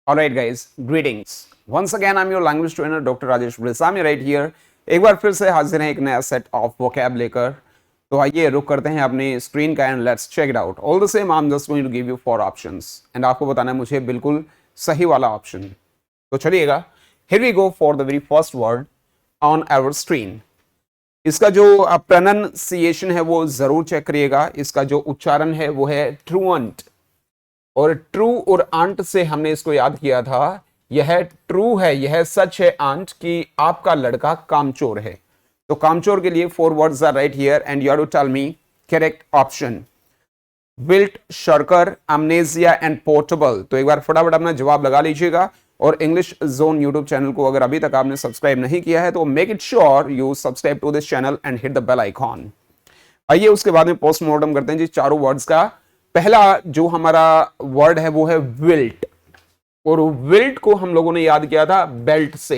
Alright guys, greetings. Once again I'm your language trainer Dr. Rajesh Bresami right here. एक बार फिर से हाजिर हैं एक नया सेट ऑफ वोकैब लेकर. तो आइए रुक करते हैं अपनी स्क्रीन का and let's check it out. All the same I am just going to give you 4 options and आपको बताना है मुझे बिल्कुल सही वाला ऑप्शन. तो चलिएगा, here we go for the very first word on our screen. इसका जो प्रोनाउंसिएशन है वो जरूर चेक करिएगा. इसका जो उच्चारण है वो है ट्रूअंट, और ट्रू और आंट से हमने इसको याद किया था. यह ट्रू है, यह सच है आंट कि आपका लड़का कामचोर है. तो कामचोर के लिए 4 words are right here and you have to tell me correct option. Wilt, shirker, amnesia and portable. तो एक बार फटाफट अपना जवाब लगा लीजिएगा. और इंग्लिश जोन यूट्यूब चैनल को अगर अभी तक आपने सब्सक्राइब नहीं किया है तो make it sure you subscribe to this channel and hit the bell icon. आइए उसके बाद में पोस्टमार्टम करते हैं जी चारों वर्ड्स का. पहला जो हमारा वर्ड है वो है विल्ट, और विल्ट को हम लोगों ने याद किया था बेल्ट से.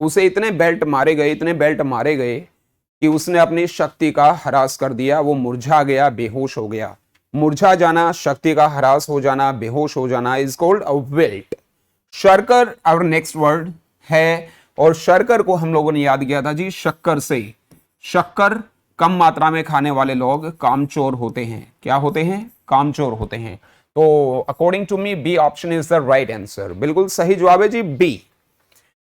उसे इतने बेल्ट मारे गए, इतने बेल्ट मारे गए कि उसने अपनी शक्ति का ह्रास कर दिया. वो मुरझा गया, बेहोश हो गया. मुरझा जाना, शक्ति का ह्रास हो जाना, बेहोश हो जाना is called a wilt. Shirker our next word है, और शर्कर को हम लोगों ने याद किया था जी शक्कर से. शक्कर कम मात्रा में खाने वाले लोग कामचोर होते हैं. क्या होते हैं? कामचोर होते हैं. तो according to me B option is the right answer. बिल्कुल सही जवाब है जी बी.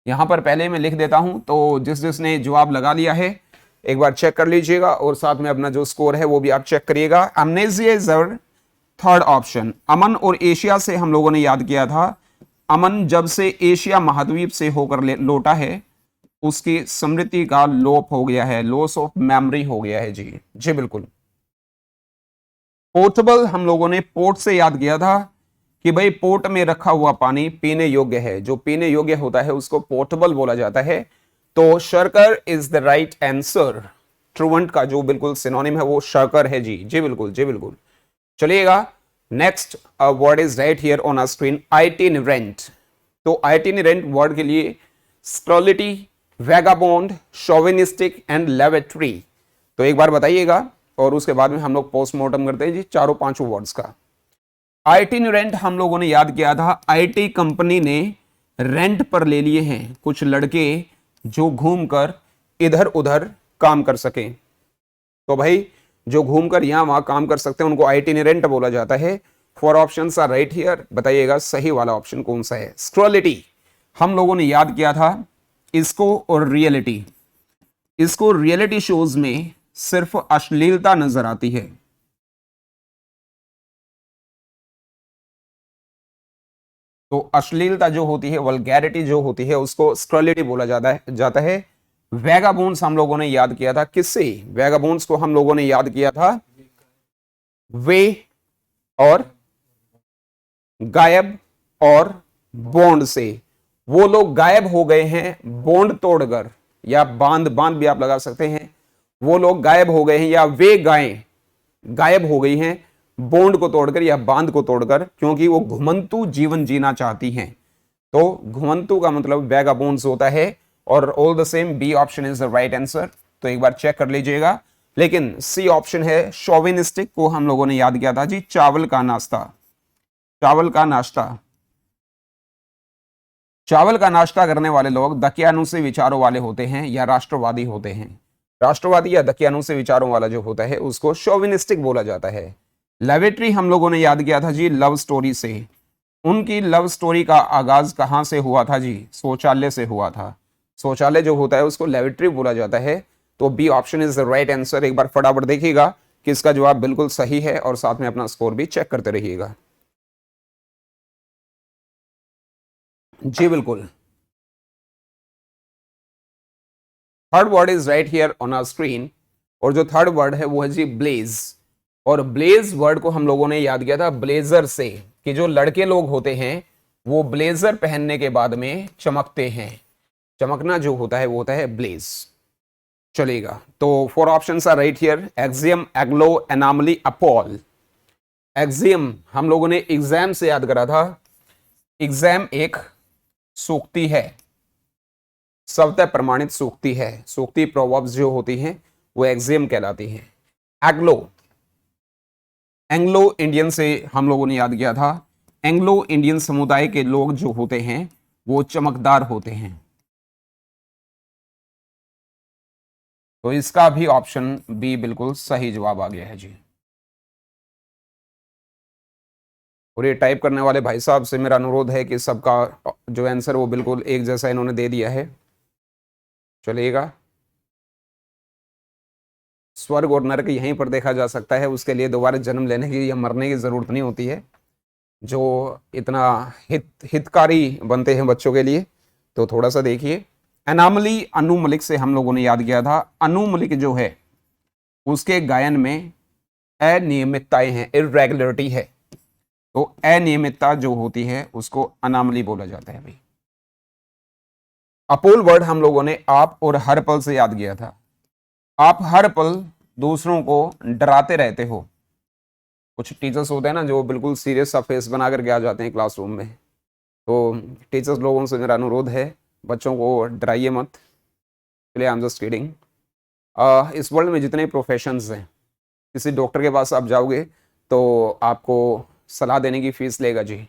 यहां पर पहले मैं लिख देता हूं, तो जिसने जवाब लगा लिया है एक बार चेक कर लीजिएगा, और साथ में अपना जो स्कोर है वो भी आप चेक करिएगा. Amnesia is our third option. अमन और एशिया से हम लोगों ने याद किया था. अमन जब से एशिया महाद्वीप से होकर लौटा है उसकी स्मृति का लोप हो गया है, लॉस ऑफ मेमोरी हो गया है जी. जी बिल्कुल. पोर्टेबल हम लोगों ने पोर्ट से याद किया था कि भाई पोर्ट में रखा हुआ पानी पीने योग्य है. जो पीने योग्य होता है उसको पोर्टेबल बोला जाता है. तो शर्कर इज द राइट आंसर. ट्रूवेंट का जो बिल्कुल सिनोनिम है वो शर्कर है जी. जी बिल्कुल, जी बिल्कुल. चलिएगा, next word is right here on our screen, itinerant. तो आइटिनरेंट वर्ड के लिए स्क्रॉलिटी, वैगाबॉन्ड, शोविनिस्टिक एंड लेवेटरी. तो एक बार बताइएगा और उसके बाद में हम लोग पोस्टमार्टम करते हैं जी चारों पांचों वर्ड्स का. आइटिनरेंट हम लोगों ने याद किया था आईटी कंपनी ने रेंट पर ले लिए हैं कुछ लड़के जो घूमकर इधर उधर काम कर सकें. तो भाई जो घूमकर यहां वहां काम कर सकते हैं उनको आइटिनरेंट बोला जाता है. 4 ऑप्शंस आर राइट हियर. बताइएगा सही वाला ऑप्शन कौन सा है. स्क्रॉलिटी हम लोगों ने याद किया था इसको, और रियलिटी. इसको रियलिटी शोज में सिर्फ अश्लीलता नजर आती है. तो अश्लीलता जो होती है, वल्गैरिटी जो होती है उसको स्क्रॉलिटी बोला जाता है. वैगाबोन्स हम लोगों ने याद किया था किससे? वैगाबोन्स को हम लोगों ने याद किया था वे और गायब और बॉन्ड से. वो लोग गायब हो गए हैं बॉन्ड तोड़कर, या बांध भी आप लगा सकते हैं. वो लोग गायब हो गए हैं, या वे गायें गायब हो गई हैं बॉन्ड को तोड़कर या बांध को तोड़कर, क्योंकि वो घुमंतु जीवन जीना चाहती हैं. तो घुमंतु का मतलब वैगाबोन्स होता है. और all the same B option is the right answer. तो एक बार चेक कर लीजिएगा. लेकिन सी ऑप्शन है शोविनिस्टिक को हम लोगों ने याद किया था जी चावल का नाश्ता. चावल का नाश्ता. चावल का नाश्ता करने वाले लोग दकियानुसी विचारों वाले होते हैं या राष्ट्रवादी होते हैं. राष्ट्रवादी या दकियानुसी विचारों वाला जो होता है उसको शोविनिस्टिक बोला जाता है. लेवेटरी हम लोगों ने याद किया था जी लव स्टोरी से. उनकी लव स्टोरी का आगाज कहां से हुआ था जी? शौचालय से हुआ था. शौचालय जो होता है उसको लेवेटरी बोला जाता है. तो B option is the right answer. एक बार फटाफट देखिएगा कि इसका जवाब बिल्कुल सही है, और साथ में अपना स्कोर भी चेक करते रहिएगा. जी बिल्कुल. Third word is right here on our screen, और जो थर्ड वर्ड है वो है जी ब्लेज. और ब्लेज वर्ड को हम लोगों ने याद किया था ब्लेजर से, कि जो लड़के लोग होते हैं वो ब्लेजर पहनने के बाद में चमकते हैं. चमकना जो होता है वो होता है ब्लेज. चलेगा, तो 4 options are right here. Axiom, aglow, anomaly, appal. Axiom हम लोगों ने एग्जाम से याद करा था. एग्जाम एक सूक्ति है, स्वतः प्रमाणित सूक्ति है. सूक्ति प्रोवर्ब्स जो होती हैं वो एक्सियम कहलाती हैं. एग्लो, एंग्लो इंडियन से हम लोगों ने याद किया था एंग्लो इंडियन समुदाय के लोग जो होते हैं वो चमकदार होते हैं। तो इसका भी ऑप्शन बी बिल्कुल सही जवाब आ गया है जी। और ये टाइप करने वाले भाई साहब से मेरा अनुरोध है कि सबका जो आंसर वो बिल्कुल एक जैसा इन्होंने दे दिया है। चलिएगा, स्वर्ग और नरक यहीं पर देखा जा सकता है, उसके लिए दोबारा जन्म लेने की या मरने की जरूरत नहीं होती है, जो इतना हितकारी बनते हैं बच्चों के लिए। तो थोड़ा सा देखिए, एनामली अनु मलिक से हम लोगों ने याद किया था। अनु मलिक जो है उसके गायन में अनियमितताएं हैं, इरेगुलरिटी है। तो अनियमितता जो होती है उसको अनामली बोला जाता है भाई। अपोल वर्ड हम लोगों ने आप और हर पल से याद किया था। आप हर पल दूसरों को डराते रहते हो। कुछ टीचर्स होते हैं ना जो बिल्कुल सीरियस सा फेस बना करके आ जाते हैं क्लासरूम में। तो टीचर्स लोगों से मेरा अनुरोध है, बच्चों को डराइए मत। चलिए, आई एम जस्ट किडिंग। इस वर्ल्ड में जितने प्रोफेशंस हैं, किसी डॉक्टर के पास आप जाओगे तो आपको सलाह देने की फीस लेगा जी।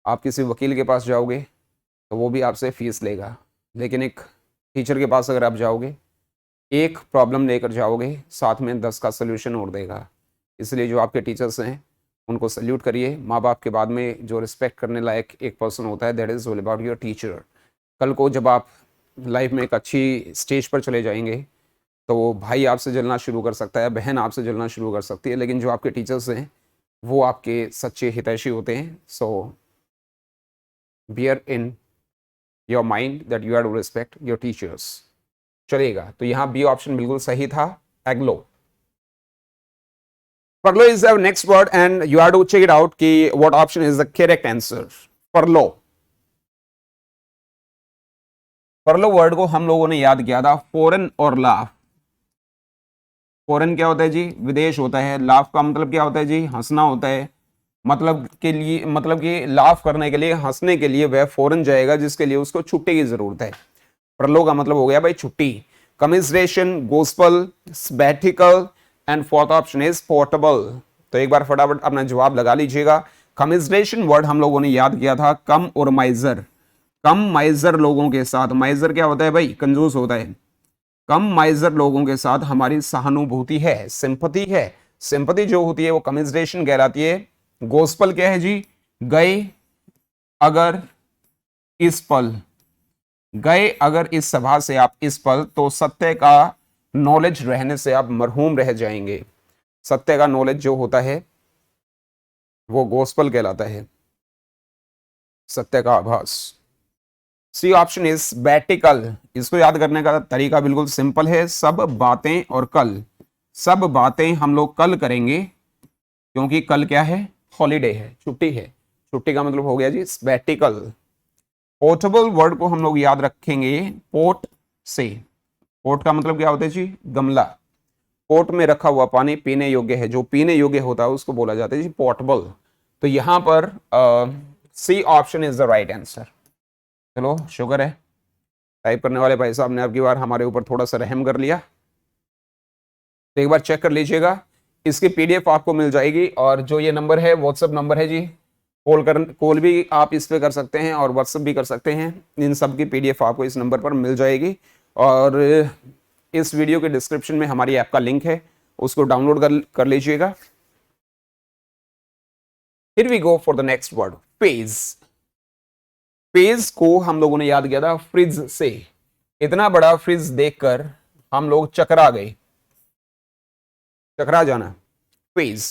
आप किसी वकील के पास जाओगे तो वो भी आपसे फीस लेगा। लेकिन एक टीचर के पास अगर आप जाओगे, एक प्रॉब्लम लेकर जाओगे, साथ में 10 का सल्यूशन और देगा। इसलिए जो आपके टीचर्स हैं उनको सल्यूट करिए। माँ बाप के बाद में जो रिस्पेक्ट करने लायक एक पर्सन होता है, that is all about your teacher. कल को जब आप लाइफ में एक अच्छी स्टेज पर चले जाएंगे तो भाई आपसे जलना शुरू कर सकता है, बहन आपसे जलना शुरू कर सकती है, लेकिन जो आपके टीचर्स हैं वो आपके सच्चे हितैषी होते हैं। So bear in your mind that you have to respect your teachers. चलेगा, तो यहाँ बी ऑप्शन बिल्कुल सही था, aglow. Furlough is the next word and you have to check it out कि what option is the correct answer. Furlough, furlough word को हम लोगों ने याद किया था फॉरेन और लाफ। फॉरेन क्या होता है जी? विदेश होता है। लाफ का मतलब क्या होता है जी? हंसना होता है। मतलब के लिए, मतलब कि लाफ करने के लिए, हंसने के लिए वह फॉरेन जाएगा जिसके लिए उसको छुट्टी की जरूरत है। परलो का मतलब हो गया भाई छुट्टी। Commiseration, gospel, sabbatical and fourth option is portable. तो एक बार फटाफट अपना जवाब लगा लीजिएगा। कमिसरेशन वर्ड हम लोगों ने याद किया था कम और माइजर। कम माइजर लोगों के साथ, माइजर क्या होता है भाई? कंजूस होता है। कम माइजर लोगों के साथ हमारी सहानुभूति है, सिंपैथी है। सिंपैथी जो होती है वो कमिसरेशन कहलाती है। गोस्पल क्या है जी? गए अगर इस पल, गए अगर इस सभा से आप इस पल, तो सत्य का नॉलेज रहने से आप मरहूम रह जाएंगे। सत्य का नॉलेज जो होता है वो गोस्पल कहलाता है, सत्य का आभास। C option is sabbatical. इसको याद करने का तरीका बिल्कुल सिंपल है। सब बातें और कल, सब बातें हम लोग कल करेंगे, क्योंकि कल क्या है? हॉलीडे है, छुट्टी है। छुट्टी का मतलब हो गया जी बैटिकल। पोर्टेबल वर्ड को हम लोग याद रखेंगे पोर्ट से। पोर्ट का मतलब क्या होता है जी? गमला। पोर्ट में रखा हुआ पानी पीने योग्य है, जो पीने योग्य होता है उसको बोला जाता है जी पोर्टेबल। तो यहां पर C option is the right answer. चलो, शुक्र है टाइप करने वाले भाई साहब ने अब की बार हमारे ऊपर थोड़ा सा रहम कर लिया। तो एक बार चेक कर लीजिएगा, इसकी पीडीएफ आपको मिल जाएगी। और जो ये नंबर है व्हाट्सएप नंबर है जी, कॉल भी आप इस पे कर सकते हैं और व्हाट्सएप भी कर सकते हैं। इन सब की पीडीएफ आपको इस नंबर पर मिल जाएगी। और इस वीडियो के डिस्क्रिप्शन में हमारी ऐप का लिंक है, उसको डाउनलोड कर लीजिएगा। Here we go for the next word, phase. Phase को हम लोगों ने याद किया था फ्रिज से। इतना बड़ा फ्रिज देखकर हम लोग चकरा गए। चकरा जाना, फेज।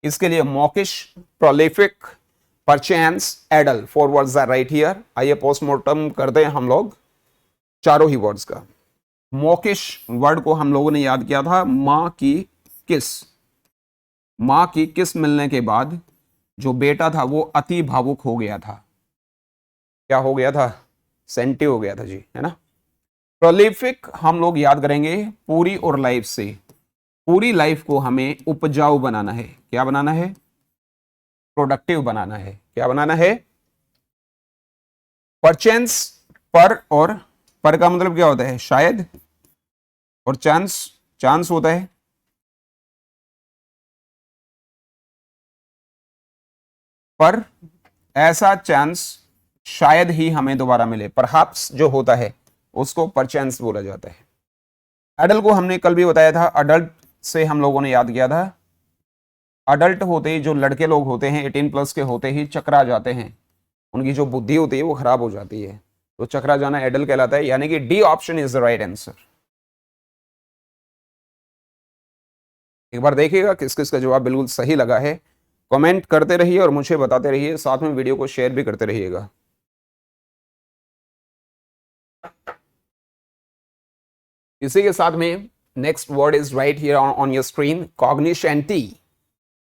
इसके लिए मॉकिश, प्रोलिफिक, परचेंस, एडल, 4 वर्ड्स आर राइट हियर। आइए पोस्टमार्टम करते हैं हम लोग चारों ही वर्ड्स का। मॉकिश वर्ड को हम लोगों ने याद किया था मां की किस। मां की किस मिलने के बाद जो बेटा था वो अति भावुक हो गया था। क्या हो गया था? सेंटी हो गया था जी, है ना। प्रोलिफिक हम लोग याद करेंगे पूरी और लाइफ से। पूरी लाइफ को हमें उपजाऊ बनाना है। क्या बनाना है? प्रोडक्टिव बनाना है। क्या बनाना है? परचेंस, पर, और पर का मतलब क्या होता है? शायद। और चांस, चांस होता है पर ऐसा चांस शायद ही हमें दोबारा मिले। परहैप्स जो होता है उसको परचांस बोला जाता है। अडल्ट को हमने कल भी बताया था, अडल्ट से हम लोगों ने याद किया था, अडल्ट होते ही जो लड़के लोग होते हैं 18 प्लस के होते ही चकरा जाते हैं, उनकी जो बुद्धि होती है वो खराब हो जाती है, तो चकरा जाना एडल्ट कहलाता है, यानी कि D option is the right answer. एक बार देखिएगा किस किस का जवाब बिल्कुल सही लगा है, कमेंट करते रहिए और मुझे बताते रहिए, साथ में वीडियो को शेयर भी करते रहिएगा। इसी के साथ में next word is right here on your screen, cognoscenti.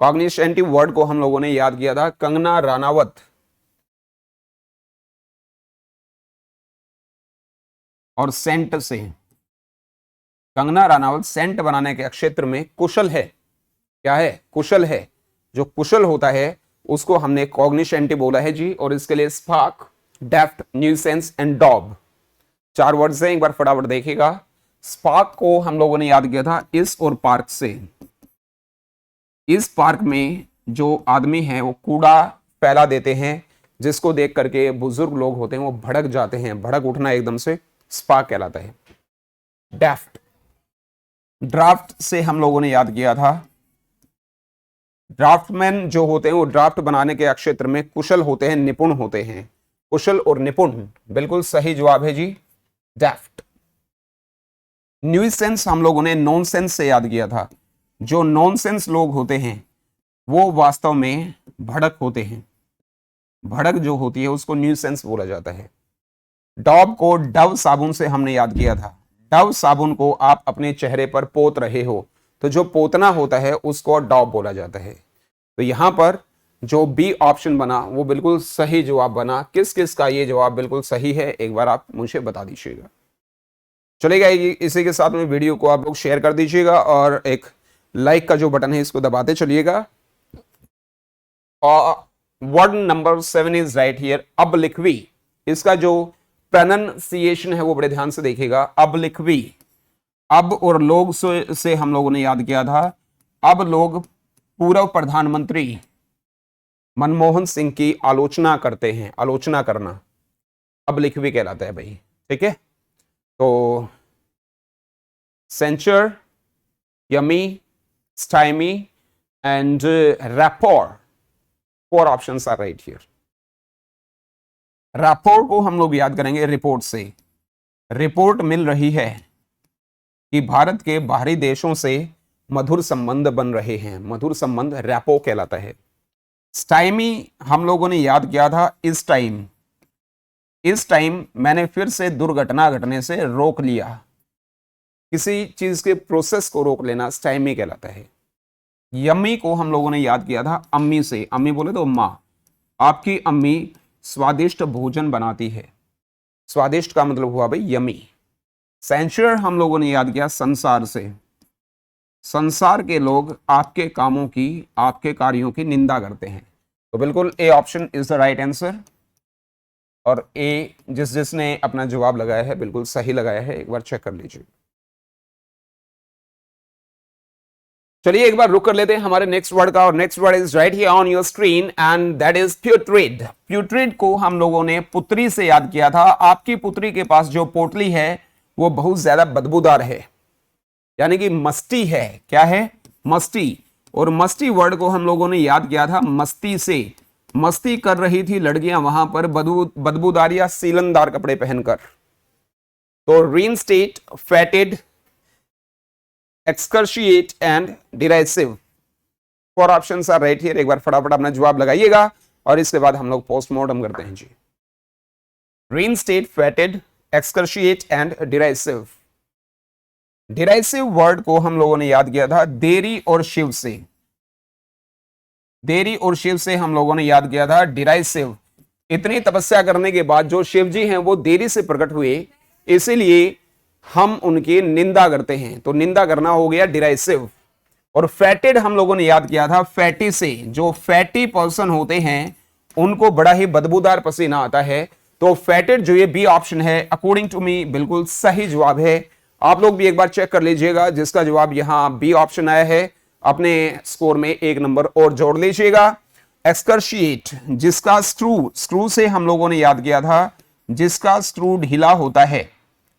Cognoscenti word को हम लोगों ने याद किया था कंगना रानावत और सेंट से। कंगना रानावत सेंट बनाने के क्षेत्र में कुशल है। क्या है? कुशल है। जो कुशल होता है उसको हमने कॉग्निशेंटी बोला है जी। और इसके लिए स्पार्क, डेफ्ट, न्यूसेंस एंड डॉब, 4 वर्ड्स हैं, एक बार फटाफट देखिएगा। स्पार्क को हम लोगों ने याद किया था इस और पार्क से। इस पार्क में जो आदमी है वो कूड़ा फैला देते हैं, जिसको देख करके बुजुर्ग लोग होते हैं वो भड़क जाते हैं, भड़क उठना एकदम से स्पार्क कहलाता है। डेफ्ट, ड्राफ्ट से हम लोगों ने याद किया था, ड्राफ्टमैन जो होते हैं वो ड्राफ्ट बनाने के क्षेत्र में कुशल होते हैं, निपुण होते हैं। कुशल और निपुण बिल्कुल सही जवाब है जी, डेफ्ट। न्यूसेंस हम लोगों ने नॉनसेंस से याद किया था। जो नॉनसेंस लोग होते हैं वो वास्तव में भड़क होते हैं, भड़क जो होती है उसको न्यूसेंस बोला जाता है। डॉब को डव साबुन से हमने याद किया था। डव साबुन को आप अपने चेहरे पर पोत रहे हो तो जो पोतना होता है उसको डॉब बोला जाता है। तो यहां पर जो बी ऑप्शन बना वो बिल्कुल सही जवाब बना। किस किस का ये जवाब बिल्कुल सही है एक बार आप मुझे बता दीजिएगा। चलेगा, इसी के साथ में वीडियो को आप लोग शेयर कर दीजिएगा और एक लाइक का जो बटन है इसको दबाते चलिएगा। और word number 7 is right here, अब लिखवी। इसका जो प्रोनाउंसिएशन है वो बड़े ध्यान से देखिएगा। अब लिखवी, अब और लोग से हम लोगों ने याद किया था। अब लोग पूर्व प्रधानमंत्री मनमोहन सिंह की आलोचना करते हैं, आलोचना करना अब लिखवी कहलाता है भाई, ठीक है। तो censure, yummy, stymie and rapport, 4 options are right here. Rapport को हम लोग याद करेंगे रिपोर्ट से। रिपोर्ट मिल रही है कि भारत के बाहरी देशों से मधुर संबंध बन रहे हैं, मधुर संबंध रैपो कहलाता है। स्टाइमी हम लोगों ने याद किया था इस टाइम। इस टाइम मैंने फिर से दुर्घटना घटने से रोक लिया, किसी चीज के प्रोसेस को रोक लेना स्टाइमी कहलाता है। यम्मी को हम लोगों ने याद किया था अम्मी से। अम्मी बोले तो माँ, आपकी अम्मी स्वादिष्ट भोजन बनाती है। स्वादिष्ट का मतलब हुआ भाई यम्मी। सेंचुर हम लोगों ने याद किया संसार से। संसार के लोग आपके कामों की, आपके कार्यों की निंदा करते हैं। तो बिल्कुल A option is the right answer. और ए जिसने अपना जवाब लगाया है बिल्कुल सही लगाया है, एक बार चेक कर लीजिए। चलिए एक बार रुक कर लेते हैं हमारे नेक्स्ट वर्ड का, और next word is right here on your screen and that is प्यूट्रिड। प्यूट्रिड को हम लोगों ने पुत्री से याद किया था। आपकी पुत्री के पास जो पोटली है वो बहुत ज्यादा बदबूदार है, यानी कि मस्ती है। क्या है? मस्ती। और मस्ती वर्ड को हम लोगों ने याद किया था मस्ती से। मस्ती कर रही थी लड़कियां वहां पर बदबूदार या सीलनदार कपड़े पहनकर। तो reinstate, fated, excruciate and derisive, 4 options are right here. एक बार फटाफट अपना जवाब लगाइएगा और इसके बाद हम लोग पोस्टमार्टम करते हैं जी। Reinstate, fated, excruciate and derisive. Derisive word को हम लोगों ने याद किया था देरी और शिव से। देरी और शिव से हम लोगों ने याद किया था डिराइसिव। इतनी तपस्या करने के बाद जो शिव जी हैं वो देरी से प्रकट हुए, इसीलिए हम उनकी निंदा करते हैं। तो निंदा करना हो गया डिराइसिव। और फैटेड हम लोगों ने याद किया था फैटी से। जो फैटी पर्सन होते हैं उनको बड़ा ही बदबूदार पसीना आता है। तो फैटेड जो ये बी ऑप्शन है अकॉर्डिंग टू मी बिल्कुल सही जवाब है। आप लोग भी एक बार चेक कर लीजिएगा, जिसका जवाब यहां बी ऑप्शन आया है अपने स्कोर में 1 नंबर और जोड़ लीजिएगा। एक्सकर्शिएट, जिसका स्क्रू से हम लोगों ने याद किया था, जिसका स्क्रू ढीला होता है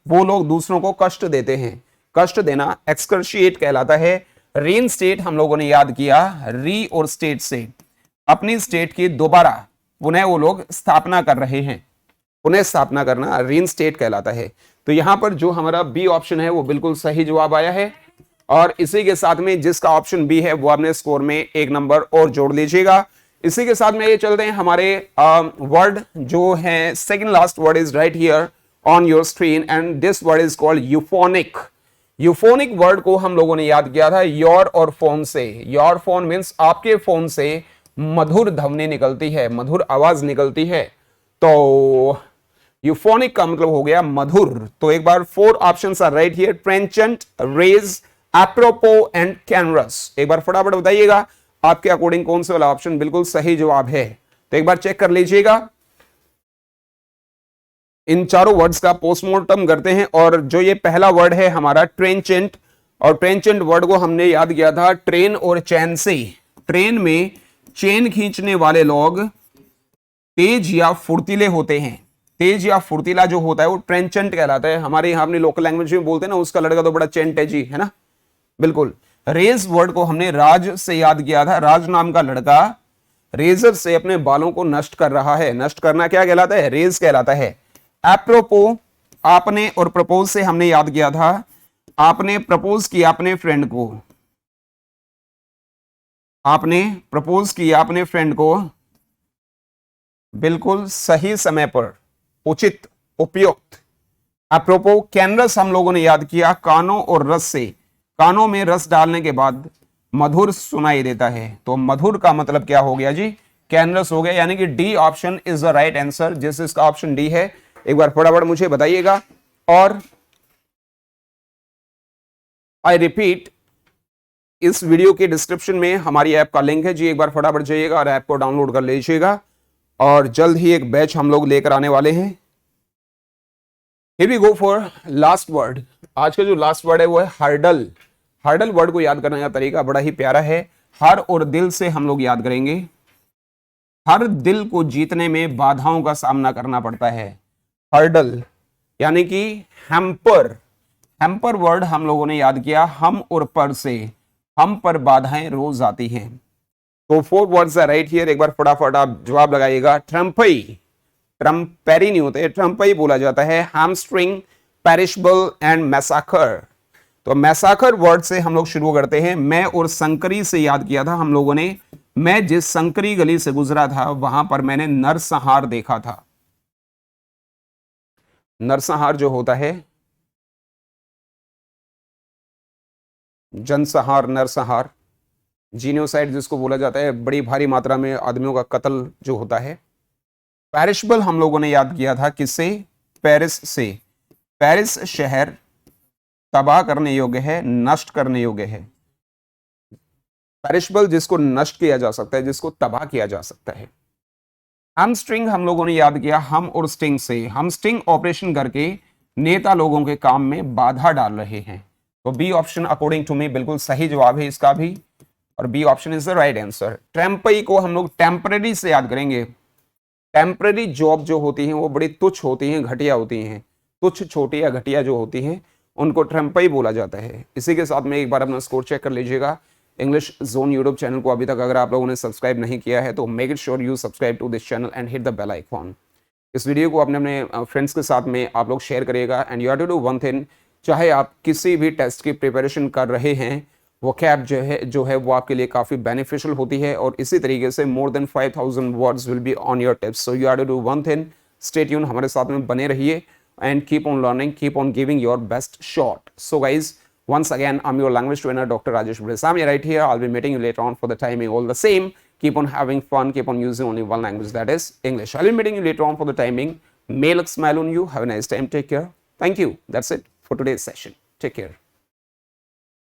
वो लोग दूसरों को कष्ट देते हैं, कष्ट देना एक्सकर्शिएट कहलाता है। रीइंस्टेट हम लोगों ने याद किया, री और स्टेट से अपनी स्टेट की दोबारा पुनः वो लोग स्थापना कर रहे हैं, पुनः स्थापना करना रीइंस्टेट कहलाता है। तो यहां पर जो हमारा बी ऑप्शन है वो बिल्कुल सही जवाब आया है, और इसी के साथ में जिसका ऑप्शन बी है वो आपने स्कोर में एक नंबर और जोड़ लीजिएगा। इसी के साथ में ये चलते हैं हमारे वर्ड जो है, second last word is right here on your screen and this word is called euphonic. Euphonic word को हम लोगों ने याद किया था योर और फोन से। योर फोन मीन्स आपके फोन से मधुर ध्वनि निकलती है, मधुर आवाज निकलती है, तो यूफोनिक का मतलब हो गया मधुर। तो एक बार 4 options are right here, trenchant, raze, apropos and canorous. एक बार फटाफट बताइएगा आपके अकॉर्डिंग कौन से वाला ऑप्शन बिल्कुल सही जवाब है। तो एक बार चेक कर लीजिएगा, इन चारों वर्ड्स का पोस्टमार्टम करते हैं। और जो ये पहला वर्ड है हमारा ट्रेंचेंट, और ट्रेंचेंट वर्ड को हमने याद किया था ट्रेन और चैन से। ट्रेन में चेन खींचने वाले लोग तेज या फुर्तीले होते हैं, तेज या फुर्तीला जो होता है वो ट्रेंचेंट कहलाता है। हमारे यहाँ अपनी लोकल लैंग्वेज में बोलते हैं ना, उसका लड़का तो बड़ा चेंट है जी, है ना, बिल्कुल। रेज वर्ड को हमने राज से याद किया था, राज नाम का लड़का रेजर से अपने बालों को नष्ट कर रहा है। नष्ट करना क्या कहलाता है, रेज कहलाता है। एप्रोपो, आपने और प्रपोज से हमने याद किया था, आपने प्रपोज किया अपने फ्रेंड को, आपने प्रपोज किया अपने फ्रेंड को बिल्कुल सही समय पर, उचित, उपयुक्त। एप्रोपो, कैनरस हम लोगों ने याद किया कानों और रस से, कानों में रस डालने के बाद मधुर सुनाई देता है। तो मधुर का मतलब क्या हो गया जी, कैनरस हो गया, यानी कि D option is the right answer, जिस इसका ऑप्शन डी है। एक बार फटाफट मुझे बताइएगा। और आई रिपीट, इस वीडियो के डिस्क्रिप्शन में हमारी ऐप का लिंक है जी, एक बार फटाफट जाइएगा और ऐप को डाउनलोड कर लीजिएगा। और जल्द ही एक बैच हम लोग लेकर आने वाले हैं। Here we go for last word. आज का जो लास्ट वर्ड है वो है हर्डल। हर्डल वर्ड को याद करने का तरीका बड़ा ही प्यारा है। हर और दिल से हम लोग याद करेंगे। हर दिल को जीतने में बाधाओं का सामना करना पड़ता है। हर्डल यानी कि हैम्पर। हैम्पर वर्ड हम लोगों ने याद किया हम और पर से, हम पर बाधाएं रोज आती हैं। तो 4 वर्ड्स आर राइट हियर, एक बार फटाफट आप जवाब लगाइएगा। ट्रम्पई, ट्रम्पेरी नहीं होते, ट्रम्पई बोला जाता है। Hamstring, perishable and मैसाकर। तो मैसाकर वर्ड से हम लोग शुरू करते हैं। मैं और संकरी से याद किया था हम लोगों ने। मैं जिस संकरी गली से गुजरा था वहां पर मैंने नरसंहार देखा था। नरसंहार जो होता है, जनसंहार, नरसंहार, जीनोसाइड जिसको बोला जाता है, बड़ी भारी मात्रा में आदमियों का कत्ल जो होता है। पेरिशबल हम लोगों ने याद किया था किससे, पेरिस से। पेरिस शहर तबाह करने योग्य है, नष्ट करने योग्य है। पेरिशबल जिसको नष्ट किया जा सकता है, जिसको तबाह किया जा सकता है। हमस्ट्रिंग हम लोगों ने याद किया हम और स्टिंग से। हम स्टिंग ऑपरेशन करके नेता लोगों के काम में बाधा डाल रहे हैं। तो B option according to me बिल्कुल सही जवाब है इसका भी, और B option is the right answer. ट्रेम्पई को हम लोग टेम्परेरी से याद करेंगे। टेम्परेरी जॉब जो होती हैं वो बड़ी तुच्छ होती हैं, घटिया होती हैं। तुच्छ, छोटी या घटिया जो होती हैं उनको ट्रेम्पई बोला जाता है। इसी के साथ में एक बार अपना स्कोर चेक कर लीजिएगा। इंग्लिश जोन यूट्यूब चैनल को अभी तक अगर आप लोगों ने सब्सक्राइब नहीं किया है तो make it sure you subscribe to this channel and hit the bell icon. इस वीडियो को अपने अपने फ्रेंड्स के साथ में आप लोग शेयर करिएगा। And you have to do one thing, चाहे आप किसी भी टेस्ट की प्रिपरेशन कर रहे हैं, वो कैब जो है वो आपके लिए काफ़ी बेनिफिशियल होती है। और इसी तरीके से more than 5000 words will be on your tips. So you have to do one thing, stay tune, हमारे साथ में बने रहिए and keep on learning, keep on giving your best shot. So guys, once again, I'm your language trainer, Dr. Rajesh Bresami right here. I'll be meeting you later on for the timing all the same. Keep on having fun, keep on using only one language, that is English. I'll be meeting you later on for the timing. May luck smile on you. Have a nice time. Take care. Thank you. That's it for today's session. Take care.